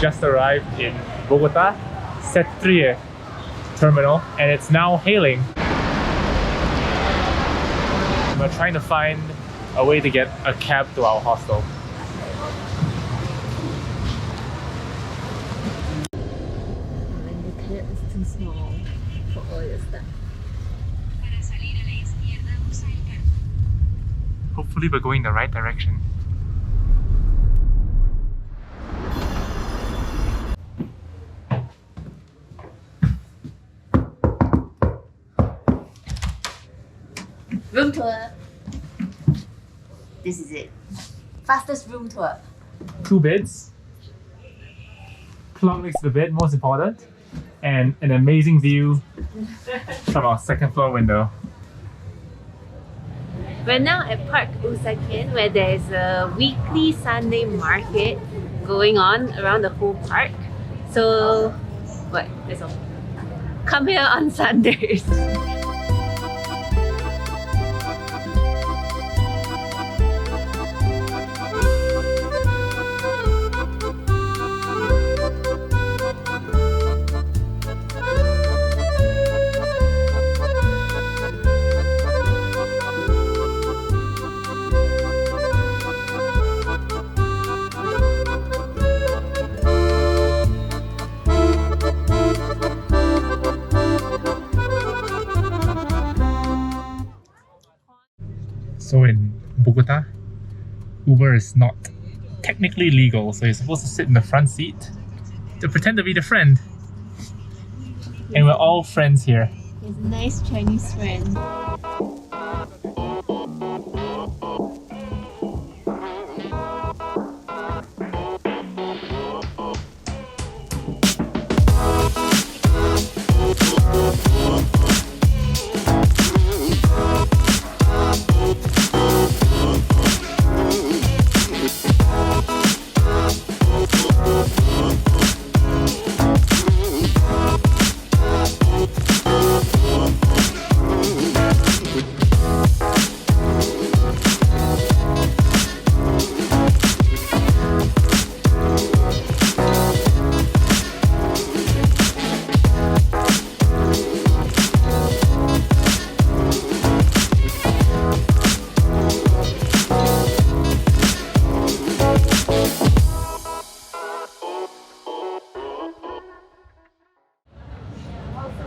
just arrived in Bogota, Setrie terminal, and it's now hailing. We're trying to find a way to get a cab to our hostel. And the cab is too small for all your stuff. Hopefully we're going the right direction. Room tour. This is it. Fastest room tour. 2 beds, plug next to the bed, most important, and an amazing view from our 2nd floor window. We're now at Park Usaquen, where there's a weekly Sunday market going on around the whole park. So, what? That's all. Come here on Sundays. So in Bogota, Uber is not technically legal, so you're supposed to sit in the front seat to pretend to be the friend. And we're all friends here. He's a nice Chinese friend.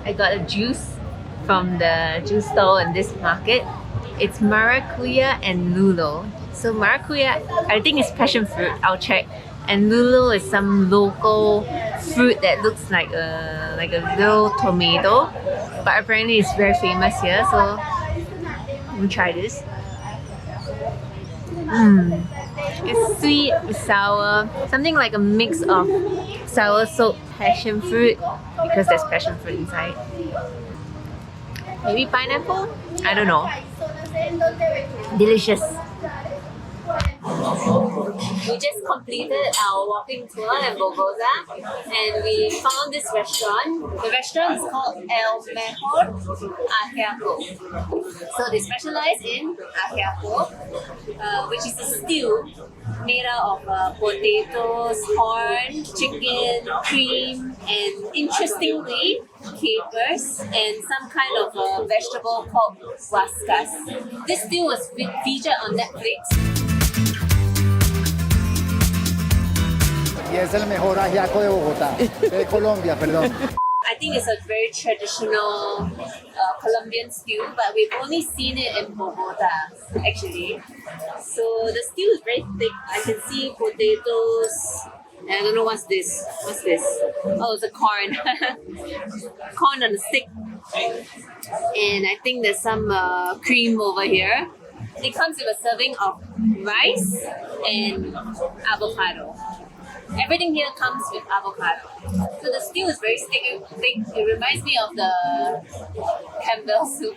I got a juice from the juice stall in this market. It's maracuya and lulo. So maracuya, I think it's passion fruit. I'll check. And lulo is some local fruit that looks like a little tomato, but apparently it's very famous here. So let me try this. It's sweet, it's sour, something like a mix of sour soaked passion fruit, because there's passion fruit inside. Maybe pineapple? I don't know. Delicious. We just completed our walking tour in Bogota and we found this restaurant. The restaurant is called El Mejor Ajiaco. So they specialize in Ajiaco, which is a stew made out of potatoes, corn, chicken, cream, and interestingly, capers and some kind of vegetable called guascas. This stew was featured on Netflix. Y es el mejor ajiaco de Bogotá, de Colombia, perdón. I think it's a very traditional Colombian stew, but we've only seen it in Bogota, actually. So the stew is very thick. I can see potatoes, and I don't know what's this. What's this? Oh, it's a corn. Corn on a stick. And I think there's some cream over here. It comes with a serving of rice and avocado. Everything here comes with avocado. So the stew is very thick. It reminds me of the Campbell soup.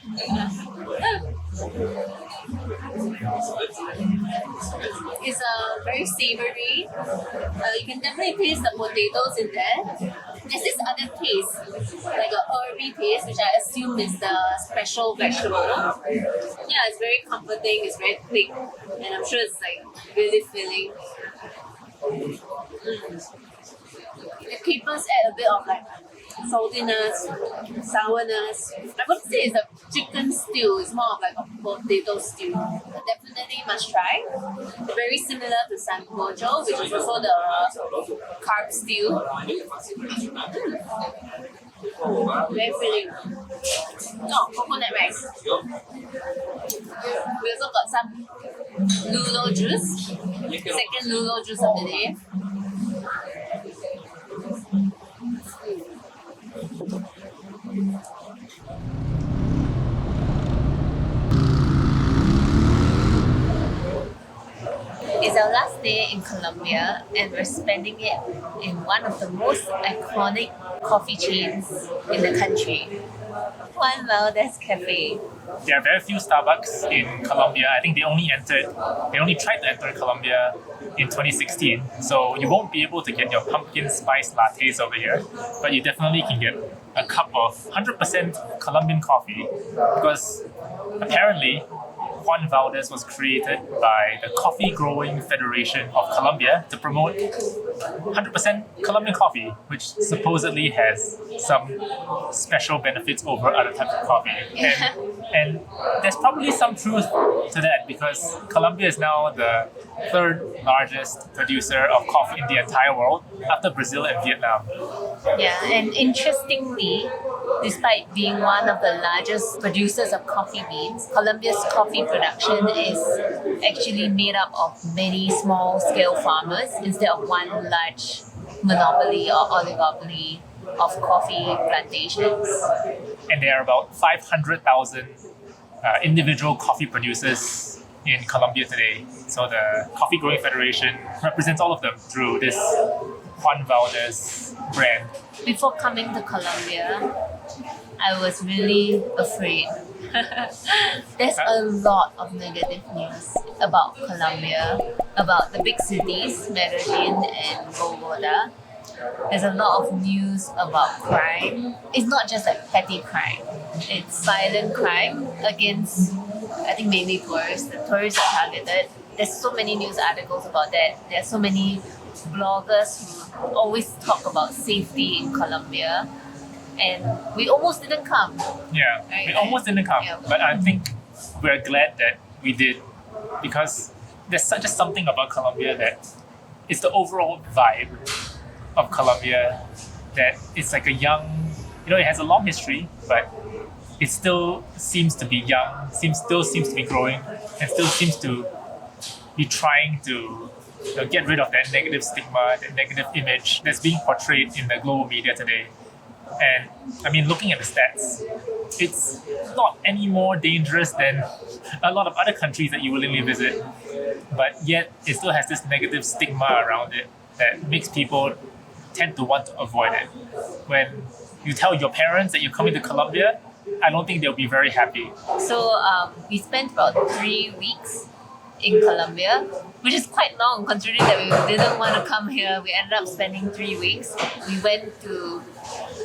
It's very savory. You can definitely taste the potatoes in there. There's this other taste, like a herby taste, which I assume is the special vegetable. Yeah, it's very comforting. It's very thick, and I'm sure it's like really filling. capers add a bit of like saltiness, sourness. I wouldn't say it's a chicken stew, it's more of like a potato stew. Definitely must try. Very similar to sancocho, which is also the carb stew. Very filling. Oh, coconut rice. We also got some Lulo juice. Second Lulo juice of the day. It's our last day in Colombia and we're spending it in one of the most iconic coffee chains in the country, Juan Valdez Cafe. There are very few Starbucks in Colombia. I think they only tried to enter Colombia in 2016. So you won't be able to get your pumpkin spice lattes over here, but you definitely can get a cup of 100% Colombian coffee because apparently Juan Valdez was created by the Coffee Growing Federation of Colombia to promote 100% Colombian coffee, which supposedly has some special benefits over other types of coffee. And there's probably some truth to that because Colombia is now the third largest producer of coffee in the entire world after Brazil and Vietnam. Yeah, and interestingly, despite being one of the largest producers of coffee beans, Colombia's coffee production is actually made up of many small-scale farmers instead of one large monopoly or oligopoly of coffee plantations. And there are about 500,000 individual coffee producers in Colombia today. So the Coffee Growing Federation represents all of them through this Juan Valdez brand. Before coming to Colombia, I was really afraid. There's a lot of negative news about Colombia, about the big cities, Medellin and Bogota. There's a lot of news about crime. It's not just like petty crime. It's violent crime against, I think, mainly tourists. The tourists are targeted. There's so many news articles about that. There's so many bloggers who always talk about safety in Colombia. And we almost didn't come. Yeah, Right? we almost didn't come. Yeah. But I think we're glad that we did because there's just something about Colombia that it's the overall vibe of Colombia that it's like a young, it has a long history, but it still seems to be young, still seems to be growing, and still seems to be trying to get rid of that negative stigma, that negative image that's being portrayed in the global media today. And I mean, looking at the stats, it's not any more dangerous than a lot of other countries that you willingly visit, but yet it still has this negative stigma around it that makes people tend to want to avoid it. When you tell your parents that you're coming to Colombia, I don't think they'll be very happy. So we spent about 3 weeks in Colombia, which is quite long considering that we didn't want to come here. We ended up spending 3 weeks. We went to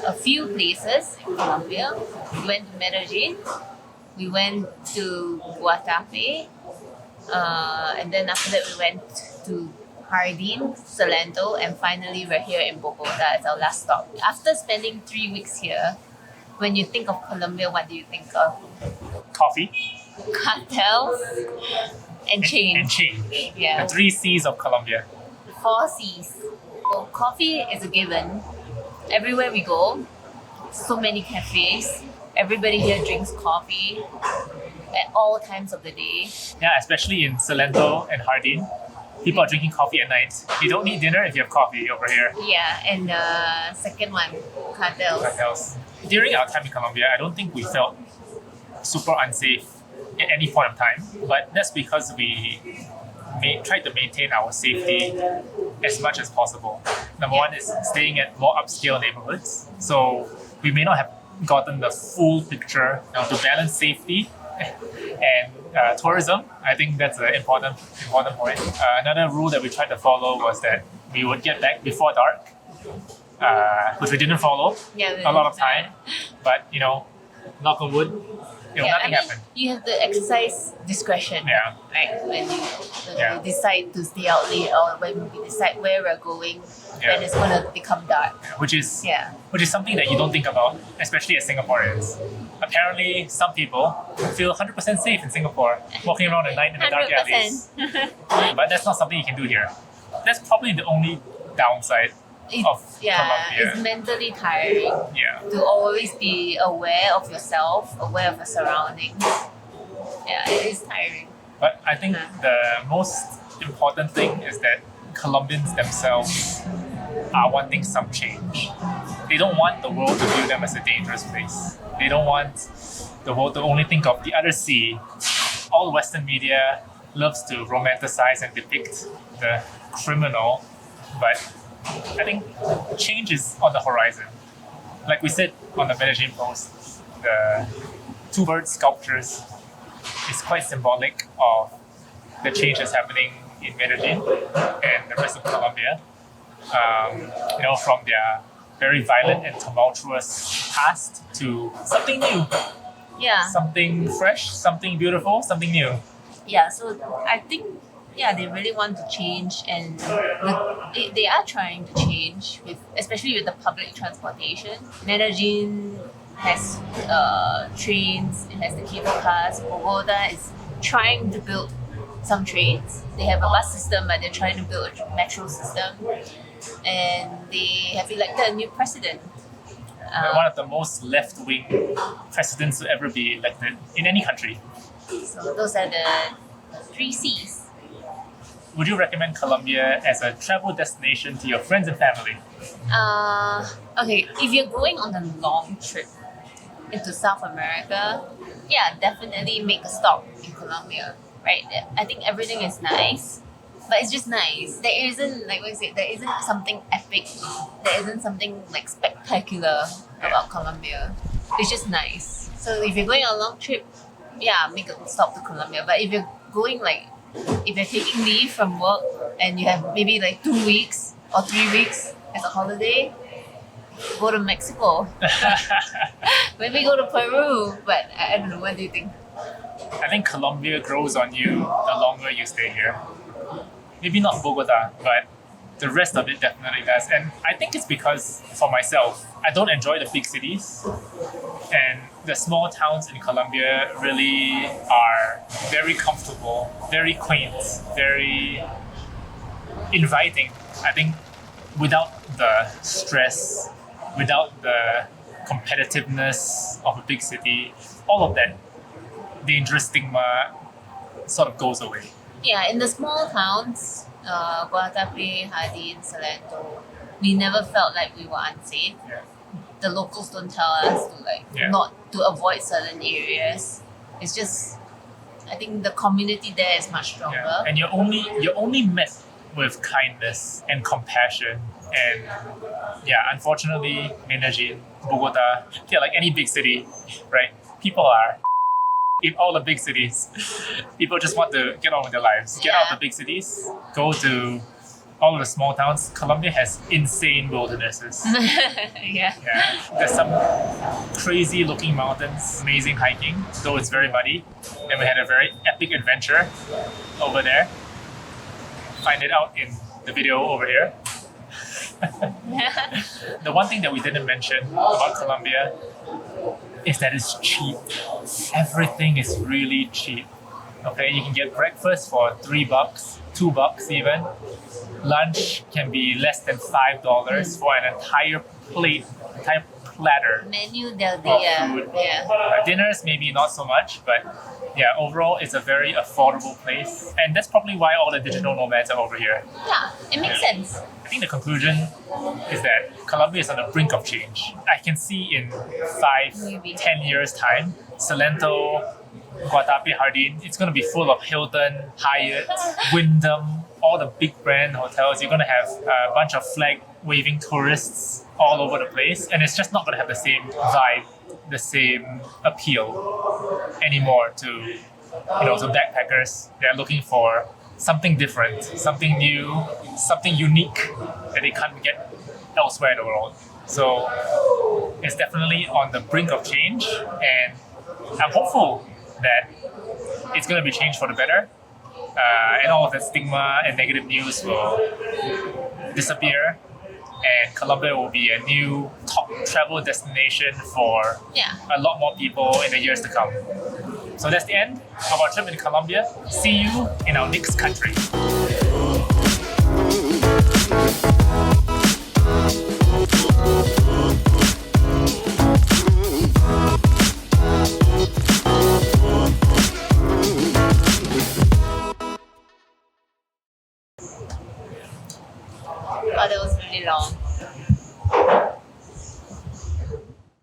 a few places in Colombia. We went to Medellin, we went to Guatape, and then after that we went to Jardín, Salento, and finally we're here in Bogota as our last stop. After spending 3 weeks here, when you think of Colombia, what do you think of? Coffee Cartels and change. and change. Yeah. The 3 C's of Colombia. 4 C's. So coffee is a given. Everywhere we go, so many cafes. Everybody here drinks coffee at all times of the day. Yeah, especially in Salento and Jardín. People are drinking coffee at night. You don't need dinner if you have coffee over here. Yeah, and second one, cartels. Cartels. During our time in Colombia, I don't think we felt super unsafe at any point of time. But that's because we tried to maintain our safety as much as possible. Number one is staying at more upscale neighborhoods. So we may not have gotten the full picture to balance safety and tourism. I think that's an important point. Another rule that we tried to follow was that we would get back before dark, which we didn't follow Yeah, a lot of time. But knock on wood, nothing happen. You have to exercise discretion. Yeah. Right? When you Yeah. decide to stay out late or when we decide where we're going, Yeah. when it's gonna become dark. Which is Yeah. something that you don't think about, especially as Singaporeans. Apparently, some people feel 100% safe in Singapore, walking around at night in the dark alleys. 100%. But that's not something you can do here. That's probably the only downside of Colombia. It's mentally tiring Yeah. to always be aware of yourself, aware of your surroundings. Yeah, it is tiring. But I think the most important thing is that Colombians themselves are wanting some change. They don't want the world to view them as a dangerous place. They don't want the world to only think of the other sea. All Western media loves to romanticize and depict the criminal, but I think change is on the horizon. Like we said on the Medellin post, the two bird sculptures is quite symbolic of the change that's happening in Medellin and the rest of Colombia. From their very violent and tumultuous past to something new, Yeah. something fresh, something beautiful, something new. Yeah, so I think they really want to change, and they are trying to change especially with the public transportation. Medellin has trains, it has the cable cars. Bogota is trying to build some trains. They have a bus system, but they're trying to build a metro system, and they have elected a new president. One of the most left-wing presidents to ever be elected in any country. So those are the 3 C's. Would you recommend Colombia as a travel destination to your friends and family? Okay, if you're going on a long trip into South America, definitely make a stop in Colombia, right? I think everything is nice, but it's just nice. There isn't, like what I said, there isn't something epic, there isn't something like spectacular about Colombia. It's just nice. So if you're going on a long trip, make a stop to Colombia. But if you're going if you're taking leave from work and you have maybe 2 weeks or 3 weeks as a holiday, go to Mexico. Maybe go to Peru. But I don't know, what do you think? I think Colombia grows on you the longer you stay here. Maybe not Bogota, but the rest of it definitely does. And I think it's because, for myself, I don't enjoy the big cities. And the small towns in Colombia really are very comfortable, very quaint, very inviting. I think without the stress, without the competitiveness of a big city, all of that dangerous stigma sort of goes away. Yeah, in the small towns, Guatape, Jardín, Salento, we never felt like we were unsafe. Yeah. The locals don't tell us to not to avoid certain areas. It's just, I think the community there is much stronger. Yeah. And you're only met with kindness and compassion. And unfortunately, Medellin, Bogota, like any big city, right? People are in all the big cities. People just want to get on with their lives. Get out of the big cities, go to all of the small towns. Colombia has insane wildernesses. Yeah. There's some crazy looking mountains, amazing hiking, though it's very muddy. And we had a very epic adventure over there. Find it out in the video over here. The one thing that we didn't mention about Colombia is that it's cheap. Everything is really cheap. Okay, you can get breakfast for $3, $2 even. Lunch can be less than $5 for an entire platter Menu del of dia. food. Yeah. Dinners maybe not so much, but overall it's a very affordable place, and that's probably why all the digital nomads are over here. Yeah, it makes sense. I think the conclusion is that Colombia is on the brink of change. I can see in 5-10 years time, Salento, Guatape, Jardín, it's going to be full of Hilton, Hyatt, Wyndham, all the big brand hotels. You're going to have a bunch of flag waving tourists all over the place, and it's just not going to have the same vibe, the same appeal anymore to backpackers. They're looking for something different, something new, something unique that they can't get elsewhere in the world. So it's definitely on the brink of change, and I'm hopeful that it's going to be changed for the better, and all of that stigma and negative news will disappear, and Colombia will be a new top travel destination for Yeah. a lot more people in the years to come. So that's the end of our trip in Colombia. See you in our next country. Oh, that was really long.